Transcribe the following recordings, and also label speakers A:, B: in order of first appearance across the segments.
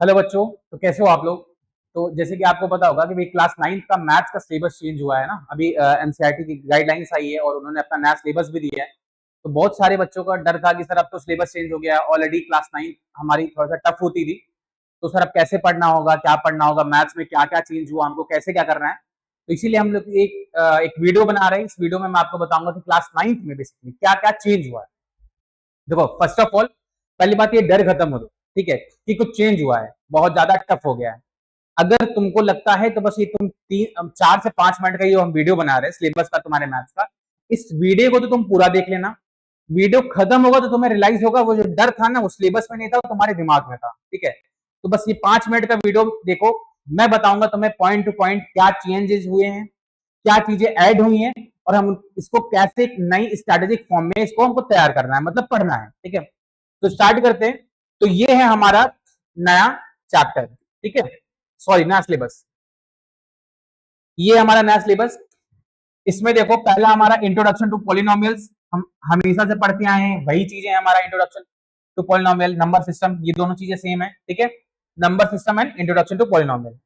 A: Hello बच्चों। तो कैसे हो आप लोग। तो जैसे कि आपको पता होगा कि भाई क्लास 9 का मैथ्स का सिलेबस चेंज हुआ है ना। अभी एनसीईआरटी की गाइडलाइंस आई है और उन्होंने अपना नया सिलेबस भी दिया है। तो बहुत सारे बच्चों का डर था कि सर अब तो सिलेबस चेंज हो गया है। ऑलरेडी क्लास 9 हमारी थोड़ा सा टफ होती थी। तो सर अब कैसे पढ़ना होगा, क्या पढ़ना होगा, मैथ्स में क्या क्या चेंज हुआ, हमको कैसे क्या करना है। तो इसीलिए हम लोग एक वीडियो बना रहे हैं। इस वीडियो में मैं आपको बताऊंगा कि क्लास 9 में बेसिकली क्या क्या चेंज हुआ है। देखो, फर्स्ट ऑफ ऑल पहली बात ये डर खत्म हो दो, ठीक है, कि कुछ चेंज हुआ है, बहुत ज्यादा टफ हो गया है। अगर तुमको लगता है तो बस ये तुम 4 से 5 मिनट का ये हम वीडियो बना रहे हैं सिलेबस का, तुम्हारे मैथ्स का। इस वीडियो को तो तुम पूरा देख लेना। वीडियो खत्म होगा तो तुम्हें रियलाइज होगा वो जो डर था ना वो सिलेबस में नहीं था, वो तुम्हारे दिमाग में था। ठीक है, तो बस ये 5 मिनट का वीडियो देखो। मैं बताऊंगा तुम्हें पॉइंट टू पॉइंट क्या चेंजेस हुए हैं, क्या चीजें ऐड हुई हैं, और हम इसको कैसे एक नई स्ट्रेटेजिक फॉर्म में इसको हमको तैयार करना है, मतलब पढ़ना है। ठीक है, तो स्टार्ट करते हैं। तो ये है हमारा नया चैप्टर, ठीक है, सॉरी नया सिलेबस। ये हमारा नया सिलेबस। इसमें देखो पहला हमारा इंट्रोडक्शन टू पॉलिनोमियल्स, हम हमेशा से पढ़ते आए हैं, वही चीजें हैं। हमारा introduction to polynomial, number system, ये दोनों चीजें सेम है। ठीक है, number system and introduction to polynomial.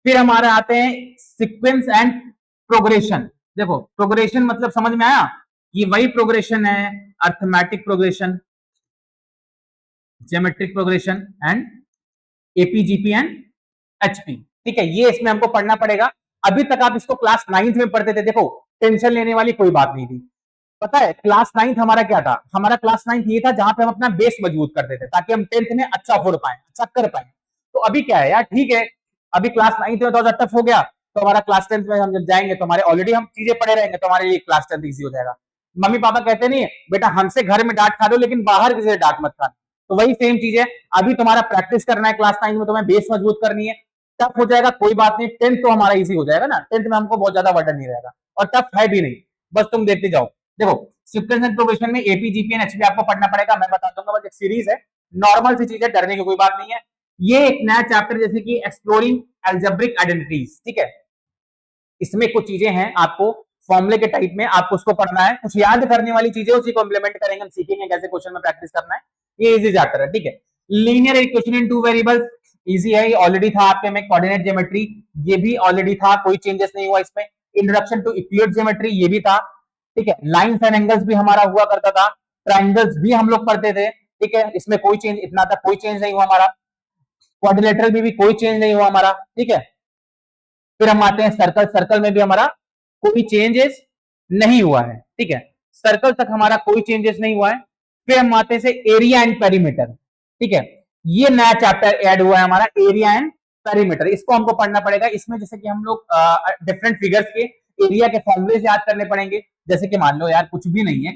A: फिर हमारे आते हैं सीक्वेंस एंड प्रोग्रेशन। देखो प्रोग्रेशन मतलब समझ में आया, ये वही प्रोग्रेशन है, arithmetic progression, geometric progression and AP GP and HP. ठीक है, ये इसमें हमको पढ़ना पड़ेगा। अभी तक आप इसको क्लास 9th में पढ़ते थे। देखो टेंशन लेने वाली कोई बात नहीं थी। पता है क्लास 9th हमारा क्या था, हमारा क्लास 9th ये था जहां पे हम अपना बेस मजबूत करते थे ताकि हम 10th में अच्छा फोड़ पाए, अच्छा कर पाए। तो अभी क्या है यार, ठीक है, अभी क्लास 9th में थोड़ा टफ हो गया, तो हमारा क्लास 10th में हम जब जाएंगे तो हमारे ऑलरेडी हम चीजें पढ़े रहेंगे, तो हमारे लिए क्लास 10th ईजी हो जाएगा। मम्मी पापा कहते नहीं है बेटा हमसे घर में डांट खा दो लेकिन बाहर किसी से डांट मत खाना। तो वही सेम चीज है, अभी तुम्हारा प्रैक्टिस करना है क्लास 9 में, तुम्हें बेस मजबूत करनी है। टफ हो जाएगा कोई बात नहीं, 10th तो हमारा इजी हो जाएगा ना, 10th में हमको बहुत ज्यादा वर्डन नहीं रहेगा और टफ है भी नहीं, बस तुम देखते जाओ। देखो सीक्वेंस एंड प्रोग्रेशन में एपी जीपी एंड एचपी आपको पढ़ना पड़ेगा, मैं बता दूंगा, बस एक सीरीज है, नॉर्मल सी चीज है, डरने की कोई बात नहीं है। ये एक नया चैप्टर जैसे कि एक्सप्लोरिंग एल्जेब्रिक आइडेंटिटीज। ठीक है, इसमें कुछ चीजें हैं आपको फॉर्मूले के टाइप में आपको उसको पढ़ना है, कुछ याद करने वाली चीजें उसी को इंप्लीमेंट करेंगे, हम सीखेंगे कैसे क्वेश्चन में प्रैक्टिस करना है। ये इजी चैप्टर है। ठीक है, linear equation in two variables easy है, ये ऑलरेडी था आपके में। कोऑर्डिनेट ज्योमेट्री ये भी ऑलरेडी था, कोई चेंजेस नहीं हुआ इसमें। इंट्रोडक्शन टू यूक्लिड ज्योमेट्री ये भी था। ठीक है, लाइंस एंड एंगल्स भी हमारा हुआ करता था, ट्रायंगल्स भी हम लोग पढ़ते थे। ठीक है, इसमें कोई चेंज, इतना तक कोई चेंज नहीं हुआ हमारा। क्वाड्रिलेटरल भी कोई चेंज नहीं हुआ हमारा। ठीक है, फिर हम आते हैं सर्कल, सर्कल में भी हमारा कोई चेंजेस नहीं हुआ है। ठीक है, सर्कल तक हमारा कोई चेंजेस नहीं हुआ है। फिर हम आते से एरिया एंड पेरीमीटर। ठीक है, ये नया चैप्टर ऐड हुआ है हमारा, एरिया एंड पेरीमीटर, इसको हमको पढ़ना पड़ेगा। इसमें जैसे कि हम लोग डिफरेंट फिगर्स के एरिया के फॉर्मूले याद करने पड़ेंगे। जैसे कि मान लो यार कुछ भी नहीं है,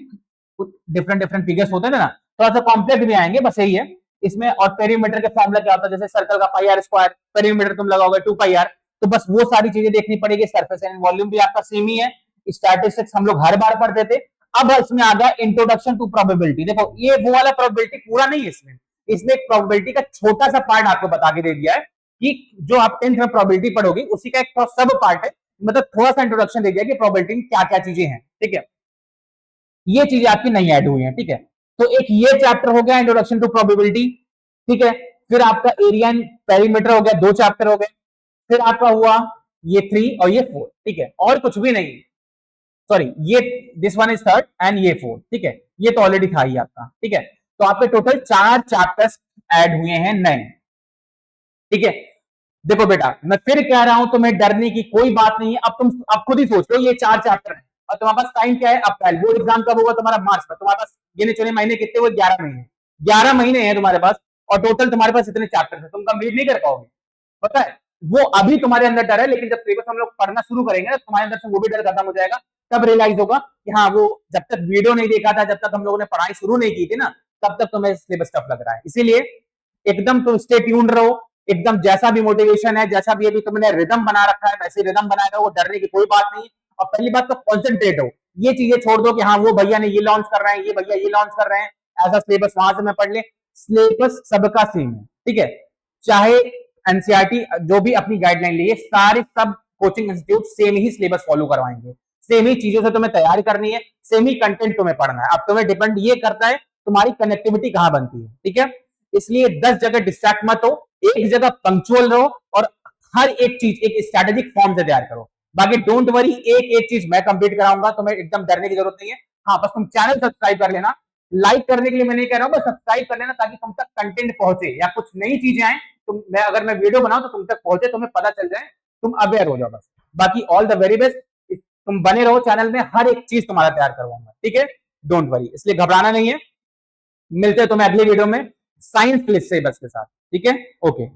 A: कुछ डिफरेंट डिफरेंट फिगर्स होते हैं ना, थोड़ा सा कॉम्प्लेक्स भी आएंगे, बस यही है इसमें। और पेरीमीटर के फॉर्मूला क्या होता है, जैसे सर्कल का पाई आर स्क्वायर, पेरीमीटर तुम लगाओगे 2 पाई आर। तो बस वो सारी चीजें देखनी पड़ेगी। सरफेस एंड वॉल्यूम भी आपका सेम ही है, स्टैटिस्टिक्स हम लोग हर बार पढ़ते थे। अब इसमें आ गया इंट्रोडक्शन टू प्रोबेबिलिटी। देखो ये वो वाला प्रोबेबिलिटी पूरा नहीं है इसमें, इसमें एक प्रोबेबिलिटी का छोटा सा पार्ट आपको बता के दे दिया है कि जो आप 10th में प्रोबेबिलिटी पढ़ोगी उसी का एक सब पार्ट है, मतलब थोड़ा सा इंट्रोडक्शन दे दिया कि प्रोबेबिलिटी में क्या क्या चीजें हैं। ठीक है, ये चीजें आपकी नहीं ऐड हुई हैं। ठीक है, तो एक ये चैप्टर हो गया इंट्रोडक्शन टू प्रोबेबिलिटी। ठीक है, फिर आपका एरिया एंड पेरीमीटर हो गया, 2 चैप्टर हो गए। फिर आपका हुआ ये 3 और ये 4। ठीक है, और कुछ भी नहीं, सॉरी ये this one is third and ये 4। ठीक है, ये तो ऑलरेडी था ही आपका। ठीक है, तो आपके टोटल 4 चैप्टर्स ऐड हुए हैं नए। ठीक है, देखो बेटा मैं फिर कह रहा हूं तुम्हें डरने की कोई बात नहीं है। अब तुम अब खुद ही सोच लो, ये 4 चैप्टर है और तुम्हारे पास टाइम क्या है, अप्रैल, बोर्ड एग्जाम कब होगा तुम्हारा, मार्च में। तुम्हारे पास गिने चुने महीने कितने हुए, 11 महीने, 11 महीने हैं तुम्हारे पास, और टोटल तुम्हारे पास इतने चैप्टर है, तुम कंप्लीट नहीं कर पाओगे। पता है वो अभी तुम्हारे अंदर डर है, लेकिन जब सिलेबस हम लोग पढ़ना शुरू करेंगे ना तुम्हारे अंदर से वो भी डर खत्म हो जाएगा। तब रियलाइज होगा कि हाँ वो जब तक वीडियो नहीं देखा था, जब तक हम लोगों ने पढ़ाई शुरू नहीं की थी ना, तब तक तुम्हें सिलेबस टफ लग रहा है। इसीलिए एकदम तुम स्टे ट्यून रहो, एकदम जैसा भी मोटिवेशन है, जैसा भी अभी तुमने रिदम बना रखा है वैसे रिदम बनाए रहो, डरने की कोई बात नहीं। और पहली बात तो कॉन्सेंट्रेट हो, ये चीजें छोड़ दो कि हाँ वो भैया ने ये लॉन्च कर रहे हैं, ये भैया ये लॉन्च कर रहे हैं, ऐसा सिलेबस वहां से मैं पढ़ ले। सिलेबस सबका सेम है। ठीक है, चाहे एनसीईआरटी जो भी अपनी गाइडलाइन ली है, सारे सब कोचिंग इंस्टीट्यूट सेम ही सिलेबस फॉलो करवाएंगे, सेम ही चीजों से तुम्हें तैयारी करनी है, सेम ही कंटेंट तुम्हें पढ़ना है। अब तुम्हें डिपेंड ये करता है तुम्हारी कनेक्टिविटी कहां बनती है। ठीक है, इसलिए 10 जगह डिस्ट्रैक्ट मत हो, एक जगह पंक्चुअल रहो और हर एक चीज एक स्ट्रेटेजिक फॉर्म से तैयार करो। बाकी डोंट वरी, एक चीज मैं कंप्लीट कराऊंगा, तुम्हें एकदम डरने की जरूरत नहीं है। हाँ, बस तुम चैनल सब्सक्राइब कर लेना। लाइक करने के लिए मैं नहीं कह रहा हूं, बस सब्सक्राइब कर लेना ताकि तुम तक कंटेंट पहुंचे या कुछ नई चीजें आए, अगर मैं वीडियो बनाऊं तो तुम तक पहुंचे, तुम्हें पता चल जाए, तुम अवेयर हो जाओ बस। बाकी ऑल द वेरी बेस्ट, तुम बने रहो चैनल में, हर एक चीज तुम्हारा तैयार करवाऊंगा, ठीक है? डोंट वरी, इसलिए घबराना नहीं है। मिलते हैं तुम्हें अगली वीडियो में साइंस क्लिप से बस के साथ, ठीक है? ओके।